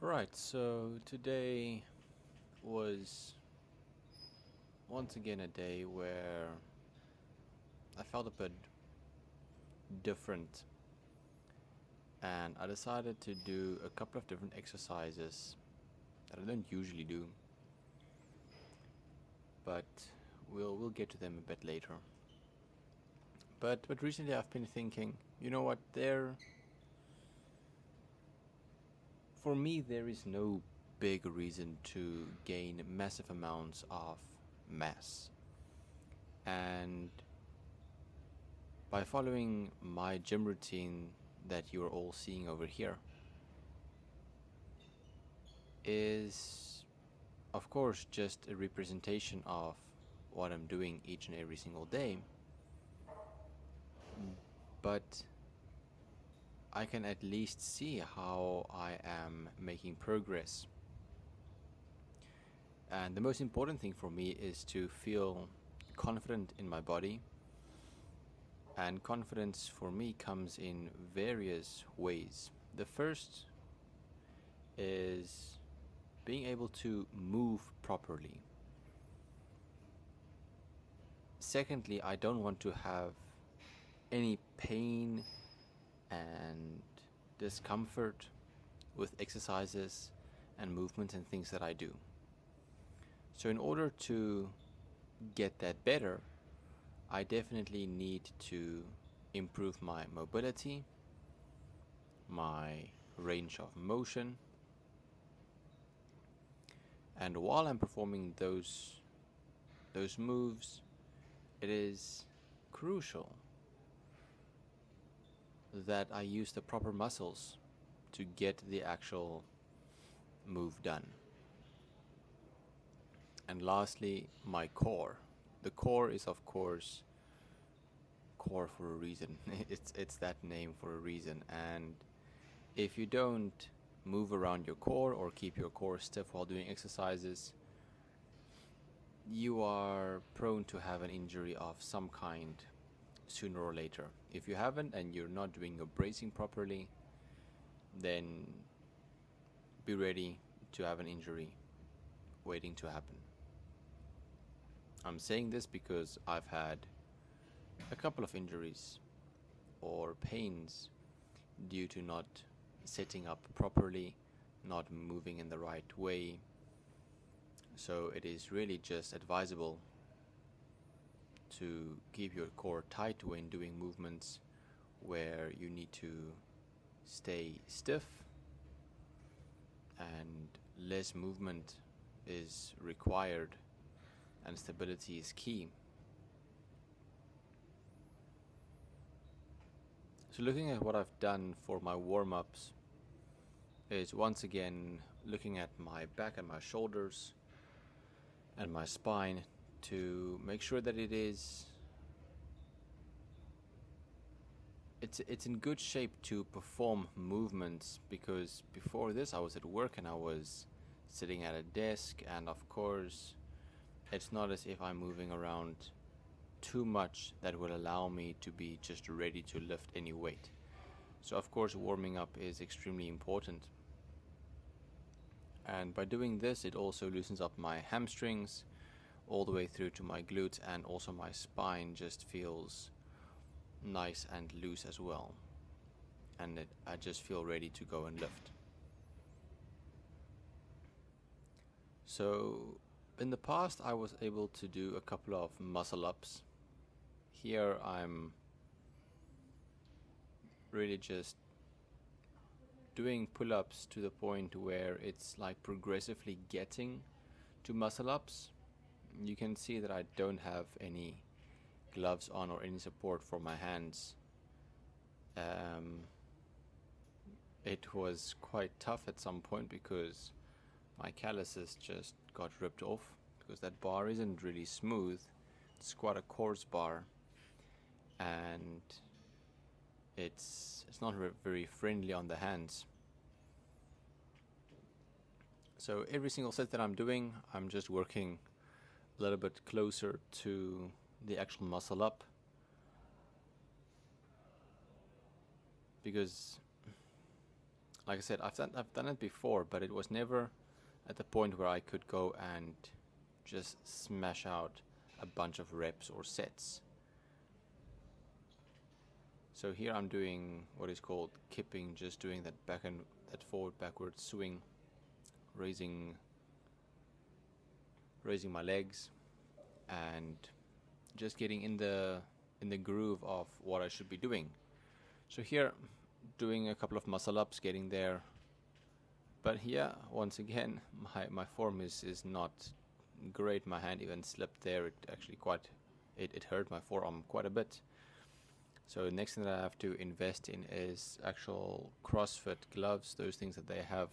Right, so today was once again a day where I felt a bit different, and I decided to do a couple of different exercises that I don't usually do, but we'll get to them a bit later. But recently I've been thinking, you know what, for me there is no big reason to gain massive amounts of mass. And by following my gym routine that you're all seeing over here is, of course, just a representation of what I'm doing each and every single day, but I can at least see how I am making progress. And the most important thing for me is to feel confident in my body. And confidence for me comes in various ways. The first is being able to move properly. Secondly, I don't want to have any pain and discomfort with exercises and movements and things that I do. So in order to get that better, I definitely need to improve my mobility, my range of motion, and while I'm performing those moves, it is crucial that I use the proper muscles to get the actual move done. And lastly, my core. The core is, of course, core for a reason. It's that name for a reason. And if you don't move around your core or keep your core stiff while doing exercises, you are prone to have an injury of some kind sooner or later. If you haven't and you're not doing your bracing properly, then be ready to have an injury waiting to happen. I'm saying this because I've had a couple of injuries or pains due to not setting up properly, not moving in the right way. So it is really just advisable to keep your core tight when doing movements where you need to stay stiff and less movement is required and stability is key. So looking at what I've done for my warm-ups is once again looking at my back and my shoulders and my spine to make sure that it's in good shape to perform movements, because before this I was at work and I was sitting at a desk, and of course it's not as if I'm moving around too much that will allow me to be just ready to lift any weight. So of course warming up is extremely important, and by doing this it also loosens up my hamstrings all the way through to my glutes, and also my spine just feels nice and loose as well, and I just feel ready to go and lift. So in the past I was able to do a couple of muscle ups. Here I'm really just doing pull-ups to the point where it's like progressively getting to muscle ups. You can see that I don't have any gloves on or any support for my hands. It was quite tough at some point because my calluses just got ripped off, because that bar isn't really smooth. It's quite a coarse bar, and it's not very friendly on the hands. So every single set that I'm doing, I'm just working a little bit closer to the actual muscle up, because like I said, I've done it before, but it was never at the point where I could go and just smash out a bunch of reps or sets. So here I'm doing what is called kipping, just doing that that forward backward swing, raising my legs and just getting in the groove of what I should be doing. So here doing a couple of muscle ups, getting there. But here once again my form is not great. My hand even slipped there. It actually it hurt my forearm quite a bit. So the next thing that I have to invest in is actual CrossFit gloves, those things that they have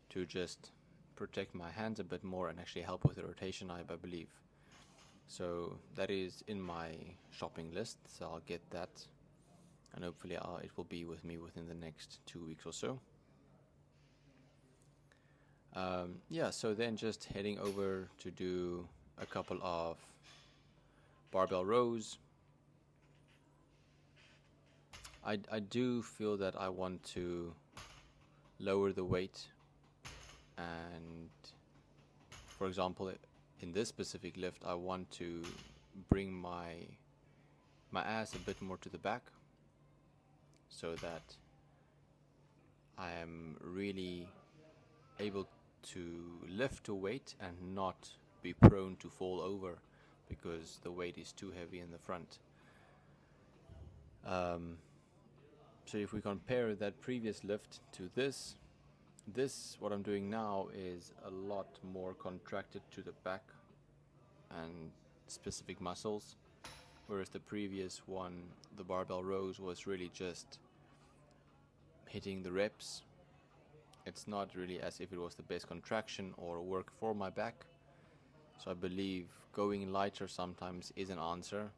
to just protect my hands a bit more and actually help with the rotation, I believe. So that is in my shopping list, so I'll get that, and hopefully it will be with me within the next 2 weeks or so. So then just heading over to do a couple of barbell rows. I do feel that I want to lower the weight, and for example in this specific lift I want to bring my ass a bit more to the back so that I am really able to lift a weight and not be prone to fall over because the weight is too heavy in the front. So if we compare that previous lift to this, what I'm doing now is a lot more contracted to the back and specific muscles, whereas the previous one, the barbell rows, was really just hitting the reps. It's not really as if it was the best contraction or work for my back. So I believe going lighter sometimes is an answer,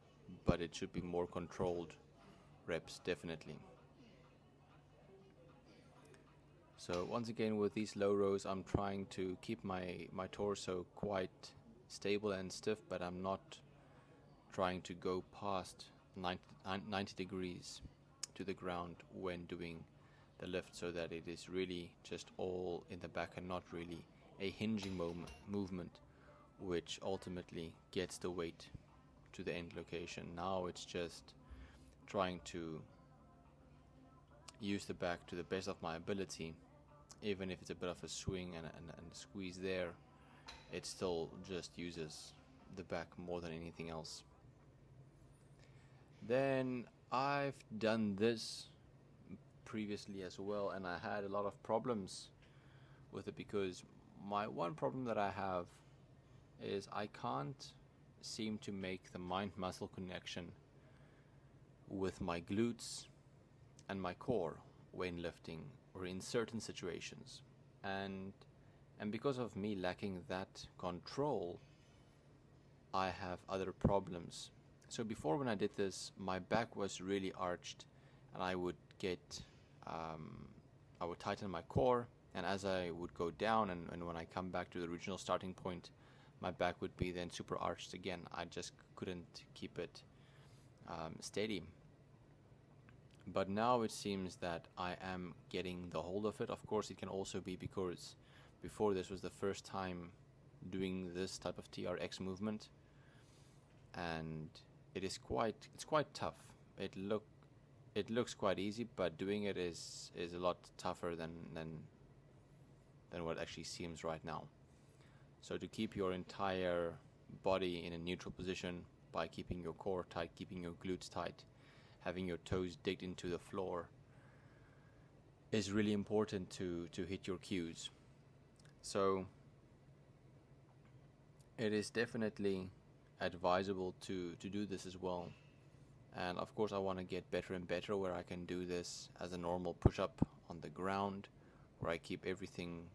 but it should be more controlled reps, definitely. So once again with these low rows I'm trying to keep my torso quite stable and stiff, but I'm not trying to go past 90 degrees to the ground when doing the lift, so that it is really just all in the back and not really a hinging movement which ultimately gets the weight to the end location. Now it's just trying to use the back to the best of my ability. Even if it's a bit of a swing and squeeze there, it still just uses the back more than anything else. Then I've done this previously as well, and I had a lot of problems with it because my one problem that I have is I can't seem to make the mind-muscle connection with my glutes and my core when lifting or in certain situations, and because of me lacking that control, I have other problems. So before, when I did this, my back was really arched, and I would tighten my core, and as I would go down and when I come back to the original starting point, my back would be then super arched again. I just couldn't keep it steady. But now it seems that I am getting the hold of it. Of course, it can also be because before this was the first time doing this type of TRX movement, and it's quite tough. It looks quite easy, but doing it is a lot tougher than what it actually seems right now. So to keep your entire body in a neutral position by keeping your core tight, keeping your glutes tight, having your toes digged into the floor is really important to hit your cues. So it is definitely advisable to do this as well. And of course I want to get better and better where I can do this as a normal push-up on the ground, where I keep everything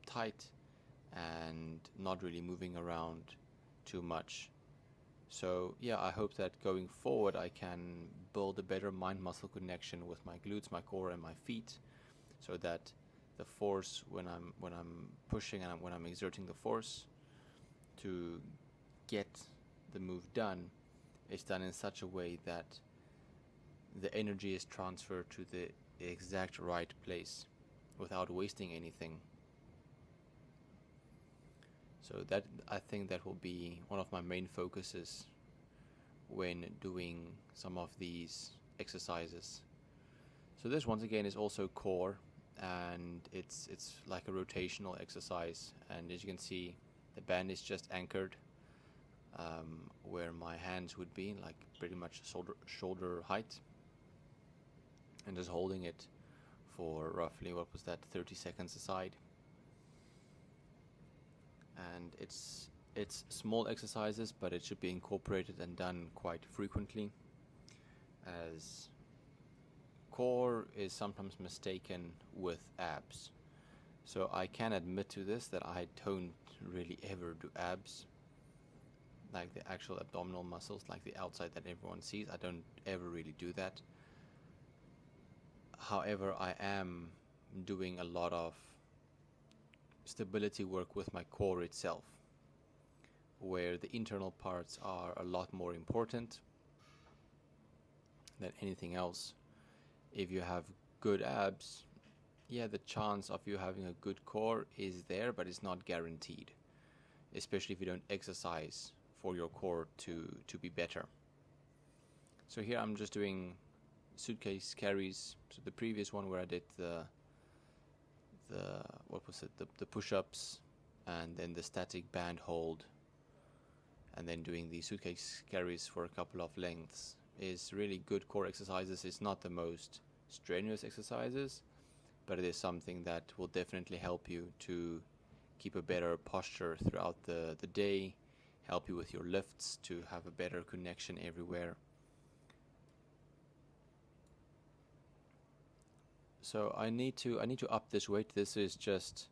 tight and not really moving around too much. So yeah, I hope that going forward I can build a better mind-muscle connection with my glutes, my core, and my feet, so that the force when I'm pushing and when I'm exerting the force to get the move done is done in such a way that the energy is transferred to the exact right place without wasting anything. So that, I think that will be one of my main focuses when doing some of these exercises. So this once again is also core, and it's like a rotational exercise, and as you can see, the band is just anchored where my hands would be, like pretty much shoulder height, and just holding it for roughly, what was that, 30 seconds aside. And it's small exercises, but it should be incorporated and done quite frequently, as core is sometimes mistaken with abs. So I can admit to this that I don't really ever do abs, like the actual abdominal muscles, like the outside that everyone sees. I don't ever really do that. However, I am doing a lot of stability work with my core itself, where the internal parts are a lot more important than anything else. If you have good abs, yeah, the chance of you having a good core is there, but it's not guaranteed, especially if you don't exercise for your core to be better. So here I'm just doing suitcase carries. So the previous one where I did the push-ups and then the static band hold, and then doing the suitcase carries for a couple of lengths, is really good core exercises. It's not the most strenuous exercises, but it is something that will definitely help you to keep a better posture throughout the day, help you with your lifts to have a better connection everywhere. So I need to up this weight. This is just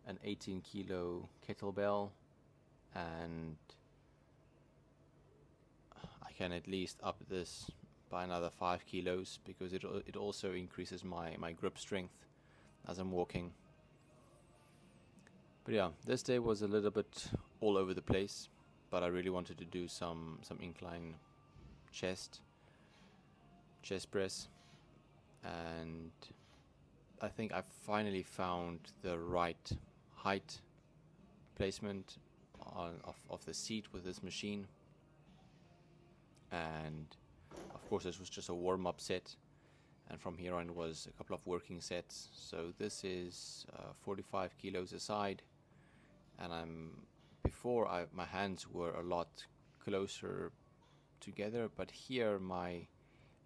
an 18 kilo kettlebell, and I can at least up this by another 5 kilos, because it also increases my grip strength as I'm walking. But yeah, this day was a little bit all over the place, but I really wanted to do some incline chest press, and I think I finally found the right height placement of the seat with this machine. And of course this was just a warm-up set, and from here on was a couple of working sets. So this is 45 kilos aside, and my hands were a lot closer together, but here my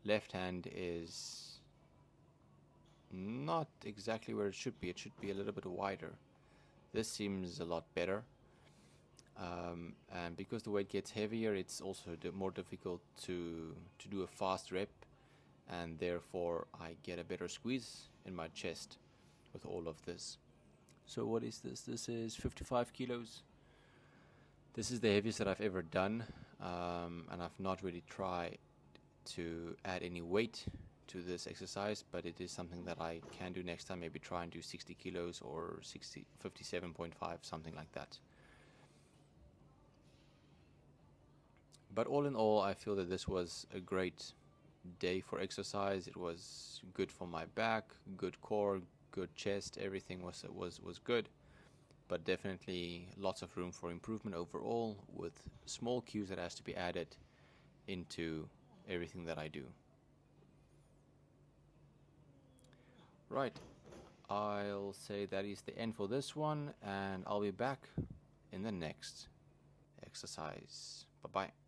left hand is not exactly where it should be. It should be a little bit wider. This seems a lot better, and because the weight gets heavier, it's also more difficult to do a fast rep, and therefore I get a better squeeze in my chest with all of this. So what is this? This is 55 kilos. This is the heaviest that I've ever done, and I've not really tried to add any weight to this exercise, but it is something that I can do next time. Maybe try and do 60 kilos or 57.5, something like that. But all in all, I feel that this was a great day for exercise. It was good for my back, good core, good chest. Everything was good, but definitely lots of room for improvement overall, with small cues that has to be added into everything that I do. Right, I'll say that is the end for this one, and I'll be back in the next exercise. Bye-bye.